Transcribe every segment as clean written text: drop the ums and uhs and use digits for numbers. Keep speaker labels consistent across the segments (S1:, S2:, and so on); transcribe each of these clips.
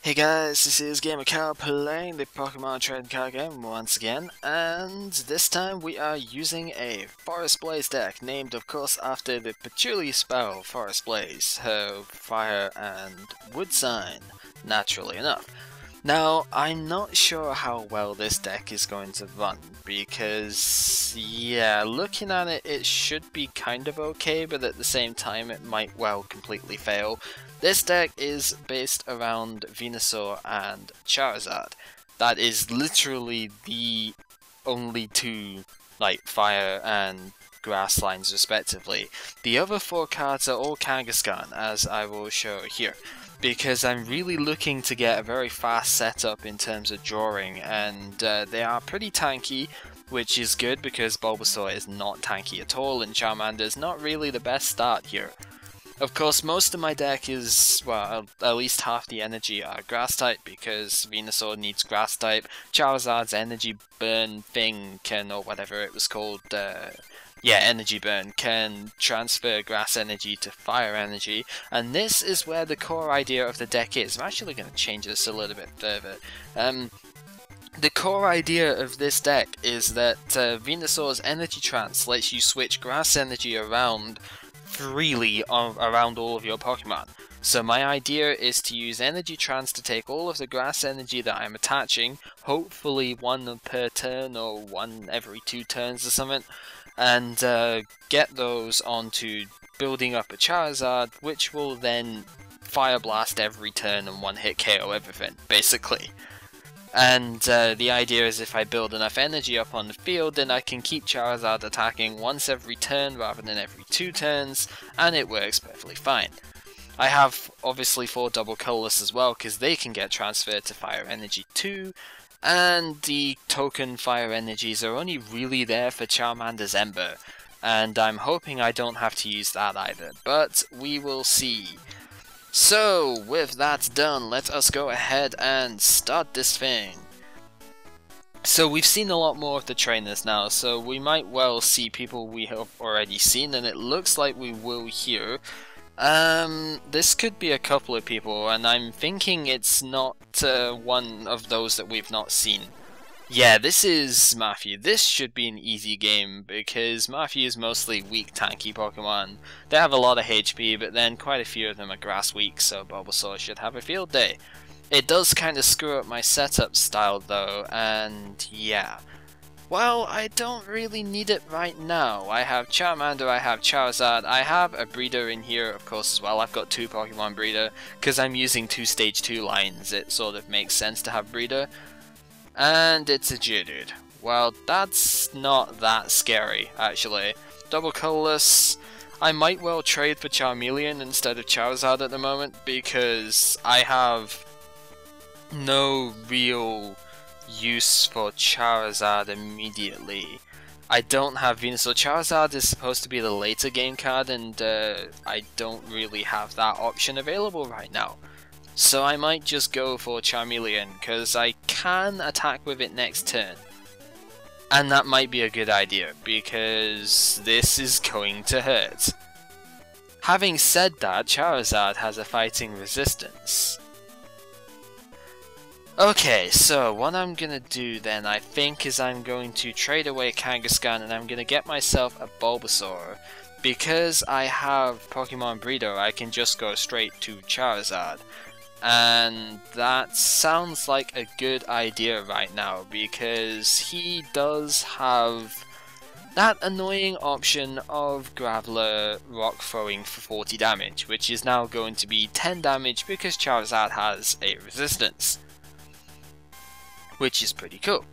S1: Hey guys, this is gamercal playing the Pokemon trading card game once again, and this time we are using a Forest Blaze deck, named of course after the patchouli spell Forest Blaze, her fire and wood sign, naturally enough. Now, I'm not sure how well this deck is going to run, because, yeah, looking at it, it should be kind of okay, but at the same time it might well completely fail. This deck is based around Venusaur and Charizard. That is literally the only two, like, fire and grass lines respectively. The other four cards are all Kangaskhan, as I will show here, because I'm really looking to get a very fast setup in terms of drawing, and they are pretty tanky, which is good because Bulbasaur is not tanky at all, and Charmander is not really the best start here. Of course, most of my deck is, well, at least half the energy are grass type because Venusaur needs grass type. Charizard's energy burn thing can, or whatever it was called, energy burn, can transfer grass energy to fire energy. And this is where the core idea of the deck is. I'm actually going to change this a little bit further. The core idea of this deck is that Venusaur's energy trance lets you switch grass energy around freely around all of your Pokemon. So my idea is to use Energy Trance to take all of the grass energy that I'm attaching, hopefully one per turn or one every 2 turns or something, and get those onto building up a Charizard, which will then Fire Blast every turn and one-hit KO everything, basically. And the idea is if I build enough energy up on the field, then I can keep Charizard attacking once every turn rather than every 2 turns, and it works perfectly fine. I have obviously 4 double colorless as well, because they can get transferred to fire energy too, and the token fire energies are only really there for Charmander's Ember, and I'm hoping I don't have to use that either, but we will see. So, with that done, let us go ahead and start this thing. So we've seen a lot more of the trainers now, so we might well see people we have already seen, and it looks like we will here. This could be a couple of people, and I'm thinking it's not one of those that we've not seen. Yeah, this is Matthew. This should be an easy game because Matthew is mostly weak tanky Pokemon. They have a lot of HP, but then quite a few of them are grass weak, so Bulbasaur should have a field day. It does kind of screw up my setup style though, and yeah. Well, I don't really need it right now. I have Charmander, I have Charizard, I have a breeder in here of course as well. I've got 2 Pokemon breeder, because I'm using 2 stage 2 lines, it sort of makes sense to have breeder. And it's a Geodude. Well, that's not that scary, actually. Double colorless. I might well trade for Charmeleon instead of Charizard at the moment, because I have no real use for Charizard immediately. I don't have Venusaur. Charizard is supposed to be the later game card, and I don't really have that option available right now. So I might just go for Charmeleon, because I can attack with it next turn. And that might be a good idea, because this is going to hurt. Having said that, Charizard has a fighting resistance. Okay, so what I'm gonna do then, I think, is I'm going to trade away Kangaskhan and I'm gonna get myself a Bulbasaur. Because I have Pokemon Breeder, I can just go straight to Charizard. And that sounds like a good idea right now, because he does have that annoying option of Graveler Rock Throwing for 40 damage, which is now going to be 10 damage because Charizard has a resistance. Which is pretty cool.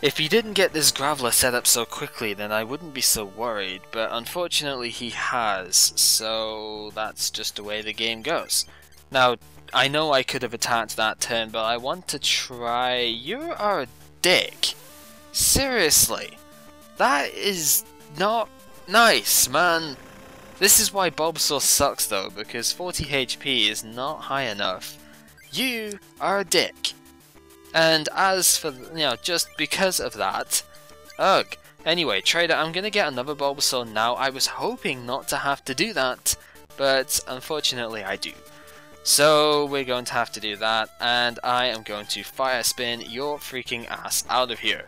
S1: If he didn't get this Graveler set up so quickly, then I wouldn't be so worried, but unfortunately he has, so that's just the way the game goes. Now, I know I could have attacked that turn, but I want to try... You are a dick. Seriously. That is not nice, man. This is why Bulbasaur sucks though, because 40 HP is not high enough. You are a dick. And as for, just because of that, ugh. Anyway, trader, I'm gonna get another Bulbasaur now. I was hoping not to have to do that, but unfortunately I do. So we're going to have to do that, and I am going to fire spin your freaking ass out of here.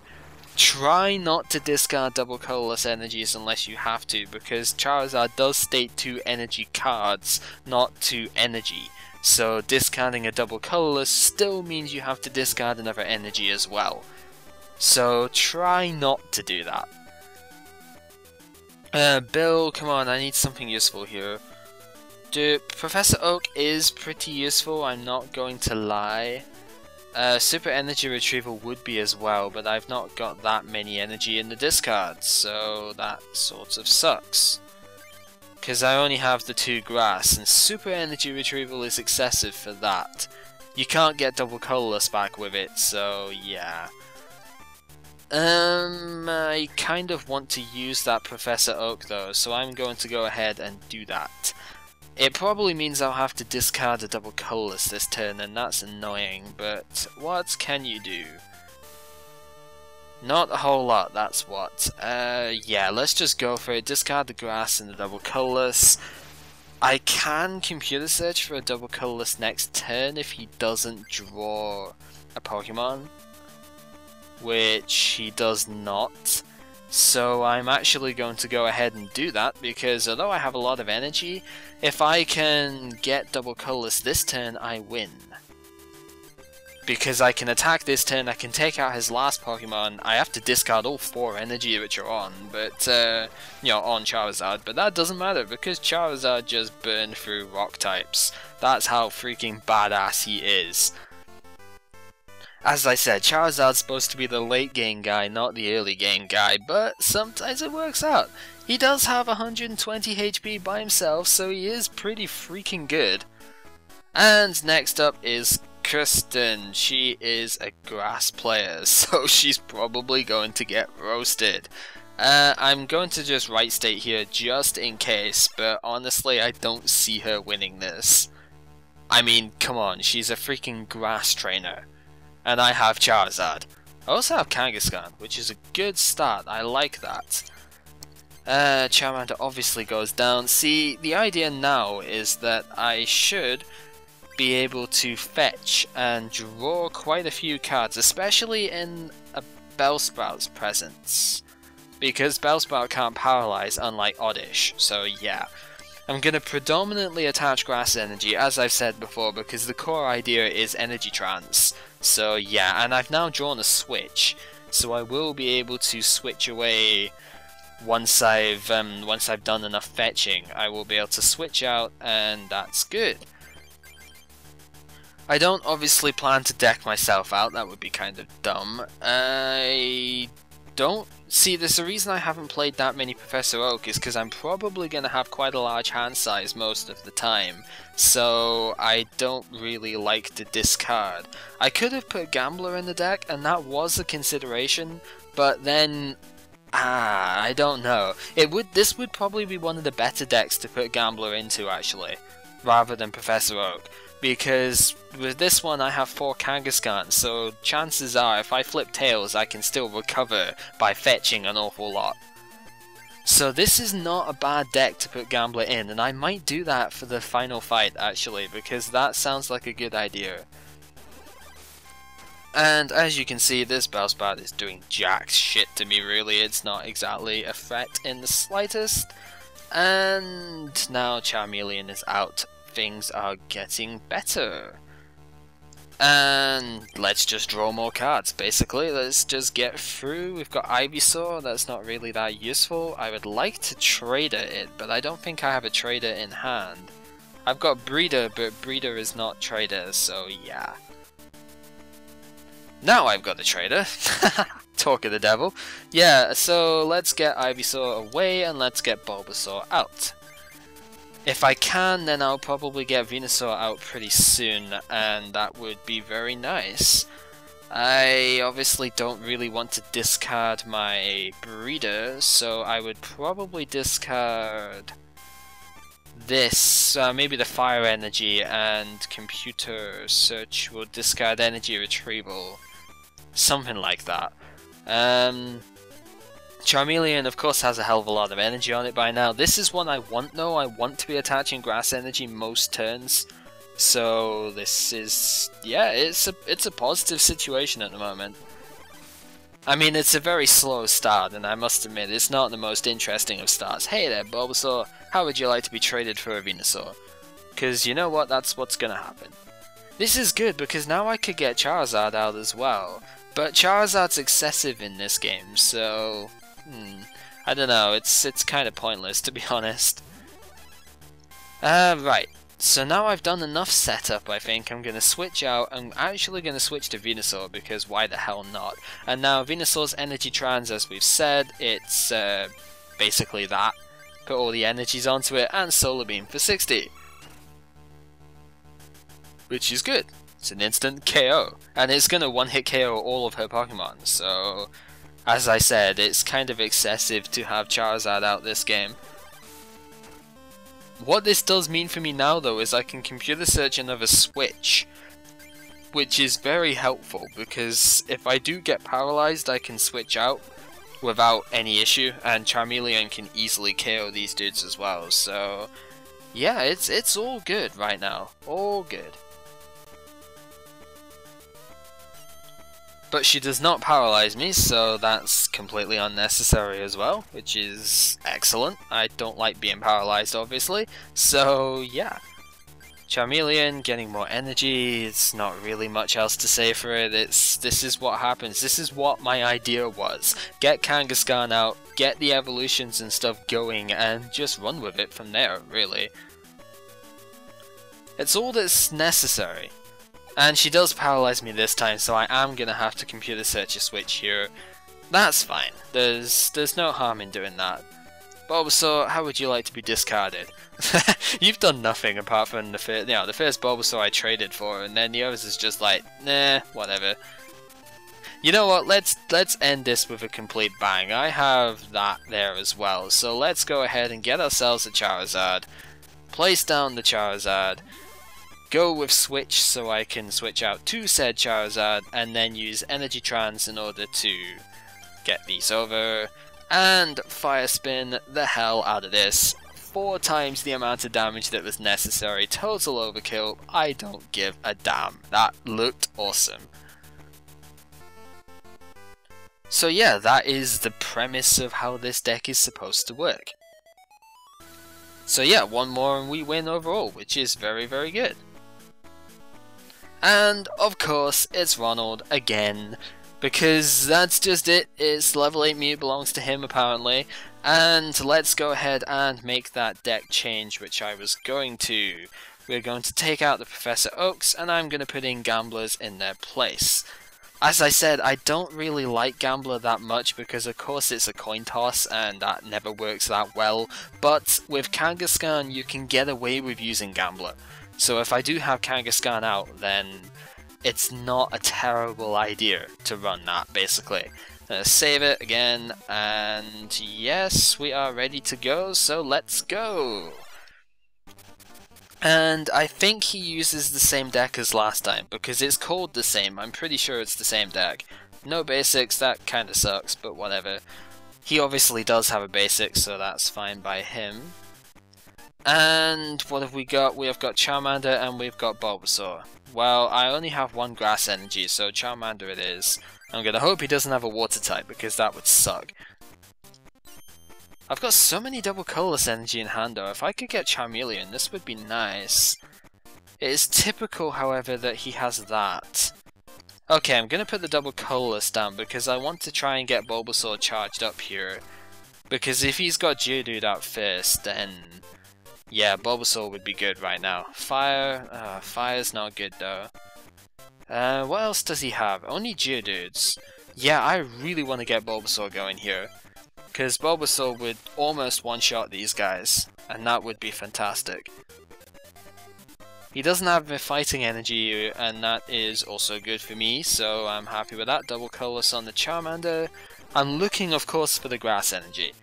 S1: Try not to discard double colorless energies unless you have to, because Charizard does state 2 energy cards, not 2 energy. So discarding a double colorless still means you have to discard another energy as well. So try not to do that. Bill, come on, I need something useful here. Professor Oak is pretty useful, I'm not going to lie. Super Energy Retrieval would be as well, but I've not got that many energy in the discard, so that sort of sucks. Because I only have the 2 grass, and Super Energy Retrieval is excessive for that. You can't get double colorless back with it, so yeah. I kind of want to use that Professor Oak though, so I'm going to go ahead and do that. It probably means I'll have to discard a double colorless this turn, and that's annoying, but what can you do? Not a whole lot, that's what. Yeah, let's just go for it. Discard the grass and the double colorless. I can computer search for a double colorless next turn if he doesn't draw a Pokemon, which he does not. So I'm actually going to go ahead and do that, because although I have a lot of energy, if I can get double colorless this turn, I win. Because I can attack this turn, I can take out his last Pokemon, I have to discard all 4 energy which are on, but, you know, on Charizard, but that doesn't matter, because Charizard just burned through rock types. That's how freaking badass he is. As I said, Charizard's supposed to be the late game guy, not the early game guy, but sometimes it works out. He does have 120 HP by himself, so he is pretty freaking good. And next up is Kirsten. She is a grass player, so she's probably going to get roasted. I'm going to just right state here just in case, but honestly I don't see her winning this. I mean, come on, she's a freaking grass trainer. And I have Charizard. I also have Kangaskhan, which is a good start, I like that. Charmander obviously goes down. See, the idea now is that I should be able to fetch and draw quite a few cards, especially in a Bellsprout's presence. Because Bellsprout can't paralyze, unlike Oddish, so yeah. I'm going to predominantly attach Grass Energy, as I've said before, because the core idea is Energy Trance. So yeah, and I've now drawn a switch, so I will be able to switch away once I've done enough fetching. I will be able to switch out, and that's good. I don't obviously plan to deck myself out, that would be kind of dumb. I don't see, there's a reason I haven't played that many Professor Oak is because I'm probably going to have quite a large hand size most of the time, so I don't really like to discard. I could have put Gambler in the deck, and that was a consideration, but then I don't know. This would probably be one of the better decks to put Gambler into actually, rather than Professor Oak. Because with this one I have 4 Kangaskhan, so chances are if I flip tails I can still recover by fetching an awful lot. So this is not a bad deck to put Gambler in, and I might do that for the final fight actually, because that sounds like a good idea. And as you can see, this Bellsprout is doing jack shit to me really, it's not exactly a threat in the slightest. And now Charmeleon is out. Things are getting better. And let's just draw more cards, basically. Let's just get through. We've got Ivysaur, that's not really that useful. I would like to trader it, but I don't think I have a trader in hand. I've got Breeder, but Breeder is not trader, so yeah. Now I've got a trader. Talk of the devil. Yeah, so let's get Ivysaur away and let's get Bulbasaur out. If I can, then I'll probably get Venusaur out pretty soon, and that would be very nice. I obviously don't really want to discard my Breeder, so I would probably discard this, maybe the Fire Energy, and Computer Search will discard Energy Retrieval. Something like that. Charmeleon of course has a hell of a lot of energy on it by now. This is one I want though, I want to be attaching Grass Energy most turns, So this is, yeah, it's a positive situation at the moment. I mean, it's a very slow start, and I must admit, it's not the most interesting of starts. Hey there, Bulbasaur, how would you like to be traded for a Venusaur? Because you know what, that's what's gonna happen. This is good, because now I could get Charizard out as well. But Charizard's excessive in this game, so... I don't know, it's kind of pointless, to be honest. Right. So now I've done enough setup, I think. I'm going to switch out. I'm actually going to switch to Venusaur, because why the hell not? And now Venusaur's Energy Trans, as we've said, it's basically that. Put all the energies onto it, and Solar Beam for 60. Which is good. It's an instant KO. And it's going to one-hit KO all of her Pokemon, so... As I said, it's kind of excessive to have Charizard out this game. What this does mean for me now, though, is I can computer search another switch, which is very helpful, because if I do get paralyzed, I can switch out without any issue, and Charmeleon can easily KO these dudes as well, so yeah, it's all good right now, all good. But she does not paralyze me, so that's completely unnecessary as well, which is excellent. I don't like being paralyzed, obviously, so yeah. Charmeleon getting more energy, it's not really much else to say for it. This is what happens, this is what my idea was. Get Kangaskhan out, get the evolutions and stuff going, and just run with it from there, really. It's all that's necessary. And she does paralyze me this time, so I am gonna have to computer search a switch here. That's fine. There's no harm in doing that. Bulbasaur, how would you like to be discarded? You've done nothing apart from the first Bulbasaur I traded for, and then the others is just like, nah, whatever. You know what? Let's end this with a complete bang. I have that there as well, so let's go ahead and get ourselves a Charizard. Place down the Charizard. Go with switch so I can switch out to said Charizard and then use Energy Trans in order to get these over and Fire Spin the hell out of this. 4 times the amount of damage that was necessary, total overkill, I don't give a damn. That looked awesome. So yeah, that is the premise of how this deck is supposed to work. So yeah, one more and we win overall, which is very, very good. And, of course, it's Ronald again, because that's just it, it's level 8 Mew belongs to him apparently, and let's go ahead and make that deck change, which I was going to. We're going to take out the Professor Oaks, and I'm going to put in Gamblers in their place. As I said, I don't really like Gambler that much, because of course it's a coin toss, and that never works that well, but with Kangaskhan you can get away with using Gambler. So if I do have Kangaskhan out, then it's not a terrible idea to run that, basically. Save it again, and yes, we are ready to go, so let's go! And I think he uses the same deck as last time, because it's called the same, I'm pretty sure it's the same deck. No basics, that kinda sucks, but whatever. He obviously does have a basic, so that's fine by him. And what have we got? We have got Charmander and we've got Bulbasaur. Well, I only have one grass energy, so Charmander it is. I'm gonna hope he doesn't have a water type, because that would suck. I've got so many double colorless energy in hand though. If I could get Charmeleon, this would be nice. It is typical, however, that he has that. Okay, I'm gonna put the double colorless down, because I want to try and get Bulbasaur charged up here. Because if he's got Geodude out first, then... yeah, Bulbasaur would be good right now. Fire's not good though. What else does he have? Only Geodudes. Yeah, I really want to get Bulbasaur going here. Because Bulbasaur would almost one-shot these guys, and that would be fantastic. He doesn't have the fighting energy, and that is also good for me, so I'm happy with that. Double colorless on the Charmander. I'm looking, of course, for the grass energy.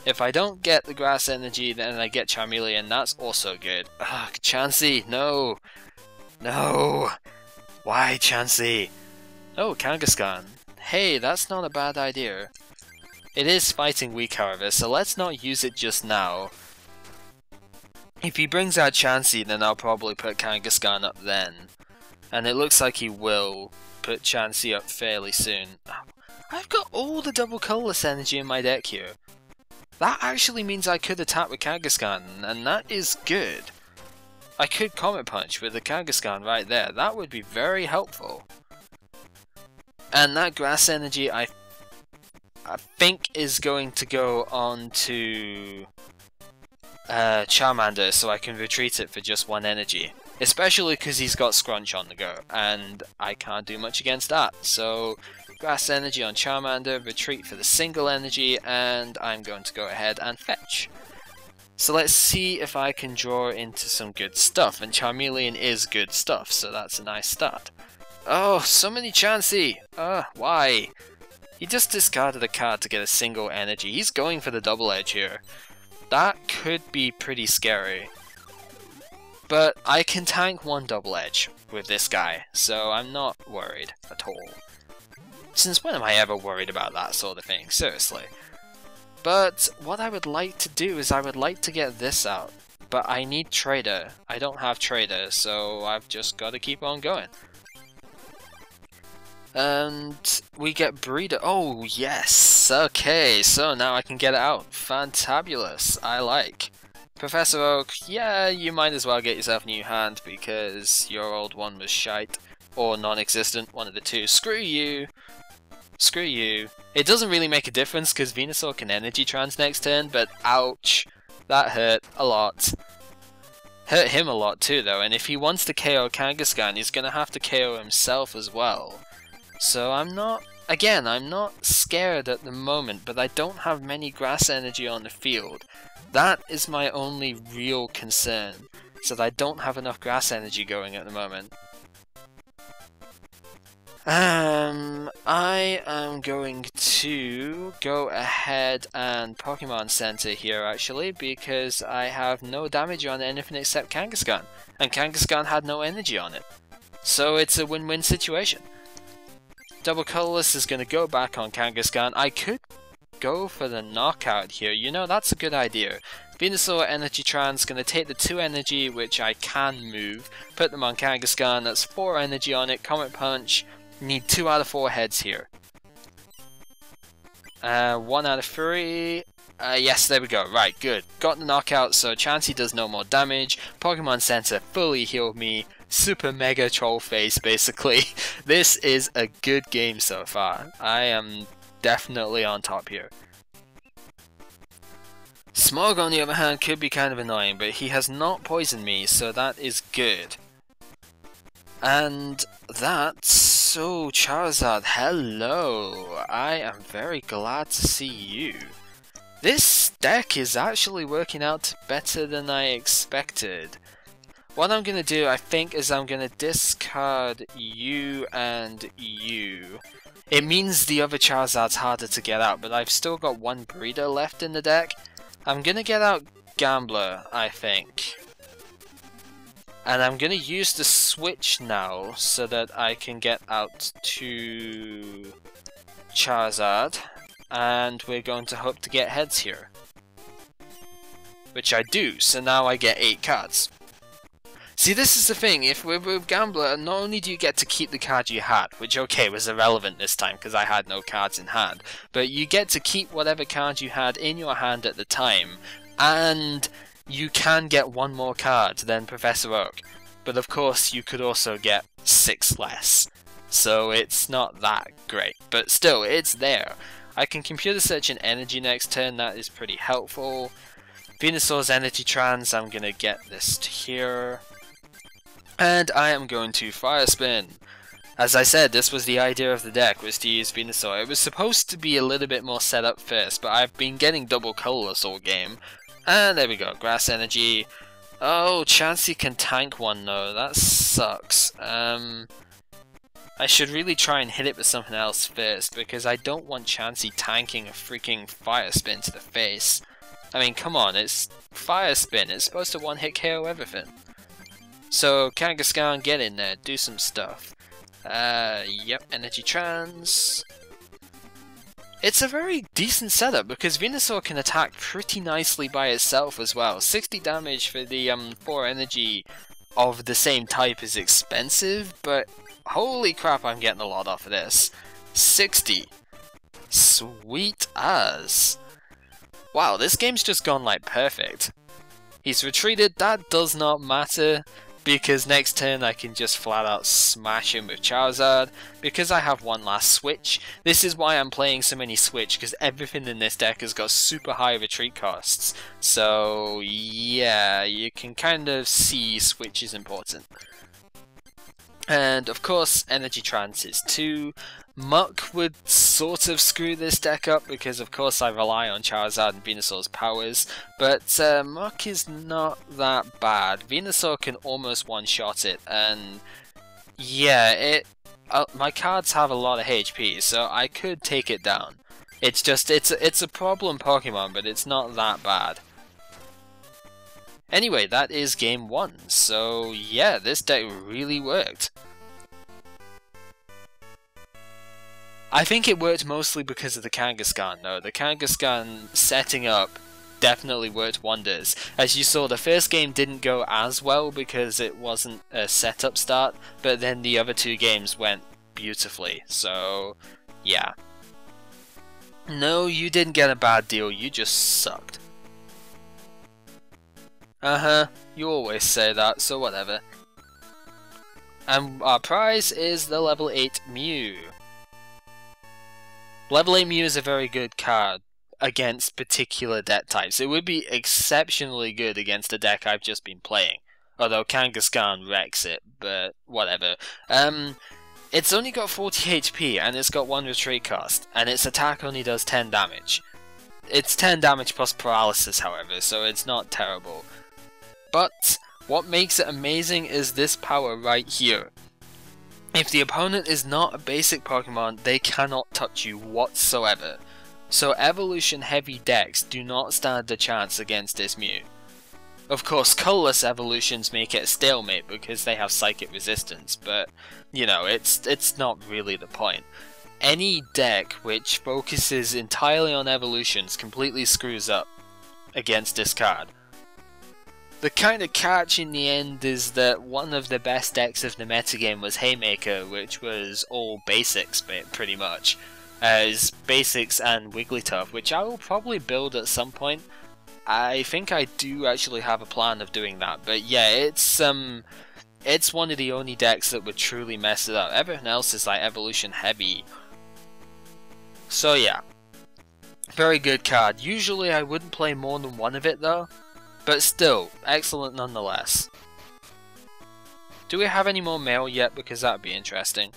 S1: If I don't get the grass energy, then I get Charmeleon, that's also good. Ugh, Chansey, no! No! Why, Chansey? Oh, Kangaskhan. Hey, that's not a bad idea. It is fighting weak, however, so let's not use it just now. If he brings out Chansey, then I'll probably put Kangaskhan up then. And it looks like he will put Chansey up fairly soon. I've got all the double colourless energy in my deck here. That actually means I could attack with Kangaskhan, and that is good. I could Comet Punch with the Kangaskhan right there. That would be very helpful. And that grass energy I think is going to go on to Charmander, so I can retreat it for just one energy. Especially because he's got Scrunch on the go, and I can't do much against that. So grass energy on Charmander, retreat for the single energy, and I'm going to go ahead and fetch. So let's see if I can draw into some good stuff, and Charmeleon is good stuff, so that's a nice start. Oh, so many Chansey! Why? He just discarded a card to get a single energy. He's going for the double edge here. That could be pretty scary. But I can tank one double edge with this guy, so I'm not worried at all. Since when am I ever worried about that sort of thing? Seriously. But what I would like to do is I would like to get this out. But I need Trader. I don't have Trader, so I've just got to keep on going. And we get Breeder. Oh, yes! Okay, so now I can get it out. Fantabulous. I like. Professor Oak, yeah, you might as well get yourself a new hand because your old one was shite. Or non-existent, one of the two. Screw you! Screw you. It doesn't really make a difference because Venusaur can Energy Trans next turn, but ouch. That hurt a lot. Hurt him a lot too though, and if he wants to KO Kangaskhan, he's gonna have to KO himself as well. So I'm not scared at the moment, but I don't have many grass energy on the field. That is my only real concern, is that I don't have enough grass energy going at the moment. I am going to go ahead and Pokemon Center here actually, because I have no damage on anything except Kangaskhan, and Kangaskhan had no energy on it. So it's a win-win situation. Double Colorless is going to go back on Kangaskhan. I could go for the knockout here, you know, that's a good idea. Venusaur Energy Trans going to take the 2 energy, which I can move, put them on Kangaskhan, that's 4 energy on it, Comet Punch, need 2 out of 4 heads here. 1 out of 3, yes, there we go, right, good. Got the knockout, so Chansey does no more damage, Pokemon Center fully healed me, super mega troll face basically. This is a good game so far. I am definitely on top here. Smog on the other hand could be kind of annoying, but he has not poisoned me, so that is good. And that's so Charizard, hello! I am very glad to see you. This deck is actually working out better than I expected. What I'm going to do, I think, is I'm going to discard you and you. It means the other Charizard's harder to get out, but I've still got 1 Breeder left in the deck. I'm going to get out Gambler, I think. And I'm going to use the switch now so that I can get out to Charizard. And we're going to hope to get heads here. Which I do, so now I get 8 cards. See, this is the thing, if we're with Gambler, not only do you get to keep the card you had, which okay, was irrelevant this time because I had no cards in hand, but you get to keep whatever card you had in your hand at the time, and you can get 1 more card than Professor Oak. But of course, you could also get 6 less, so it's not that great, but still, it's there. I can computer search an energy next turn, that is pretty helpful. Venusaur's Energy Trans, I'm gonna get this to here. And I am going to Fire Spin. As I said, this was the idea of the deck, was to use Venusaur. It was supposed to be a little bit more set up first, but I've been getting double colorless all game. And there we go, Grass Energy. Oh, Chansey can tank 1 though, that sucks. I should really try and hit it with something else first, because I don't want Chansey tanking a freaking Fire Spin to the face. I mean, come on, it's Fire Spin, it's supposed to 1-hit KO everything. So, Kangaskhan, get in there, do some stuff. Yep, Energy Trans. it's a very decent setup because Venusaur can attack pretty nicely by itself as well. 60 damage for the 4 energy of the same type is expensive, but holy crap, I'm getting a lot off of this. 60. Sweet as. Wow, this game's just gone like perfect. He's retreated, that does not matter, because next turn I can just flat out smash him with Charizard, because I have one last switch. This is why I'm playing so many switch, because everything in this deck has got super high retreat costs. So yeah, you can kind of see switch is important. And of course, Energy Trance is 2. Muck would sort of screw this deck up because of course I rely on Charizard and Venusaur's powers, but Muck is not that bad. Venusaur can almost one-shot it, and yeah, my cards have a lot of HP, so I could take it down. It's just, it's a problem Pokemon, but it's not that bad. Anyway, that is game 1, so yeah, this deck really worked. I think it worked mostly because of the Kangaskhan though. The Kangaskhan setting up definitely worked wonders. As you saw, the first game didn't go as well because it wasn't a setup start, but then the other 2 games went beautifully, so yeah. No, you didn't get a bad deal, you just sucked. You always say that, so whatever. And our prize is the level 8 Mew. Level 8 Mew is a very good card against particular deck types. It would be exceptionally good against the deck I've just been playing. Although Kangaskhan wrecks it, but whatever. It's only got 40 HP and it's got 1 retreat cost, and its attack only does 10 damage. It's 10 damage plus paralysis, however, so it's not terrible. But what makes it amazing is this power right here. If the opponent is not a basic Pokemon, they cannot touch you whatsoever. So evolution heavy decks do not stand a chance against this Mew. Of course, colorless evolutions make it a stalemate because they have psychic resistance, but you know, it's not really the point. Any deck which focuses entirely on evolutions completely screws up against this card. The kind of catch in the end is that one of the best decks of the metagame was Haymaker, which was all basics pretty much. As basics and Wigglytuff, which I will probably build at some point. I think I do actually have a plan of doing that, but yeah, it's one of the only decks that would truly mess it up. Everything else is like evolution heavy. So yeah, very good card. Usually I wouldn't play more than one of it though. But still, excellent nonetheless. Do we have any more mail yet? Because that would be interesting.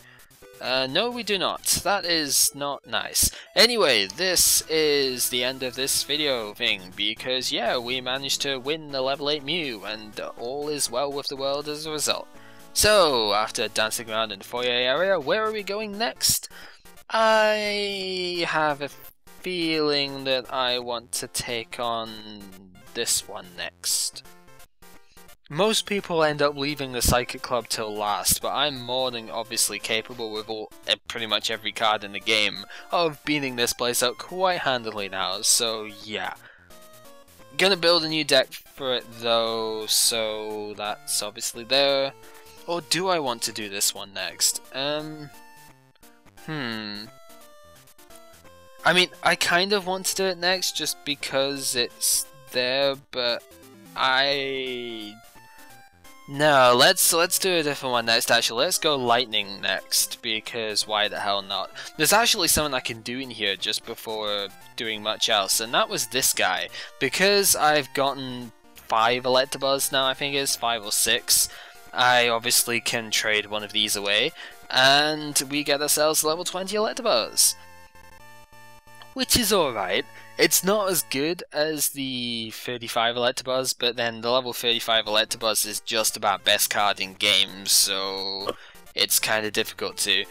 S1: No, we do not. That is not nice. Anyway, this is the end of this video thing, because yeah, we managed to win the level 8 Mew, and all is well with the world as a result. So, after dancing around in the foyer area, where are we going next? I have a feeling that I want to take on this one next. Most people end up leaving the Psychic Club till last, but I'm more than obviously capable with pretty much every card in the game of beating this place out quite handily now, so yeah. Gonna build a new deck for it though, so that's obviously there. Or do I want to do this one next? I mean, I kind of want to do it next just because it's there, but no, let's do a different one next actually. Let's go Lightning next, because why the hell not? There's actually something I can do in here just before doing much else, and that was this guy. Because I've gotten 5 Electabuzz now, I think it is 5 or 6, I obviously can trade one of these away, and we get ourselves level 20 Electabuzz. Which is alright. It's not as good as the 35 Electabuzz, but then the level 35 Electabuzz is just about best card in game, so it's kind of difficult to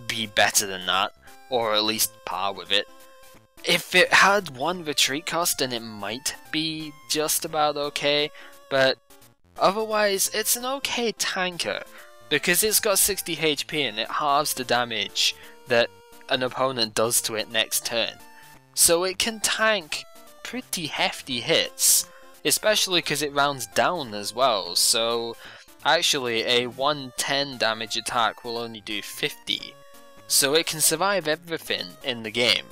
S1: be better than that, or at least par with it. If it had 1 retreat cost, then it might be just about okay, but otherwise it's an okay tanker, because it's got 60 HP and it halves the damage that an opponent does to it next turn. So it can tank pretty hefty hits, especially because it rounds down as well. So actually a 110 damage attack will only do 50. So it can survive everything in the game,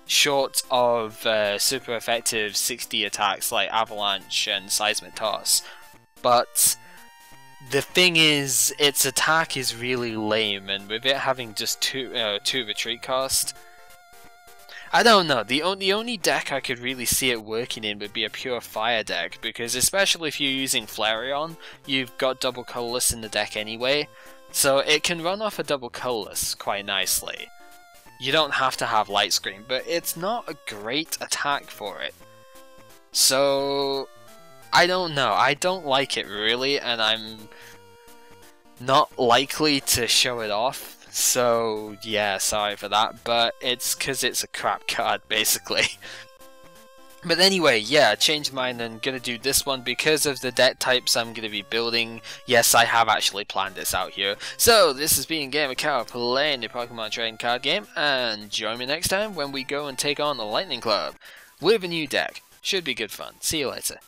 S1: short of super effective 60 attacks like Avalanche and Seismic Toss. But the thing is, its attack is really lame, and with it having just two retreat cost, I don't know, the only deck I could really see it working in would be a pure fire deck, because especially if you're using Flareon, you've got double colorless in the deck anyway, so it can run off a double colorless quite nicely. You don't have to have Light Screen, but it's not a great attack for it. So I don't know, I don't like it really, and I'm not likely to show it off. So yeah, sorry for that, but it's because it's a crap card, basically. But anyway, yeah, changed mind and gonna do this one because of the deck types I'm gonna be building. Yes, I have actually planned this out here. So, this has been gamercal playing the Pokemon trading card game, and join me next time when we go and take on the Lightning Club with a new deck. Should be good fun. See you later.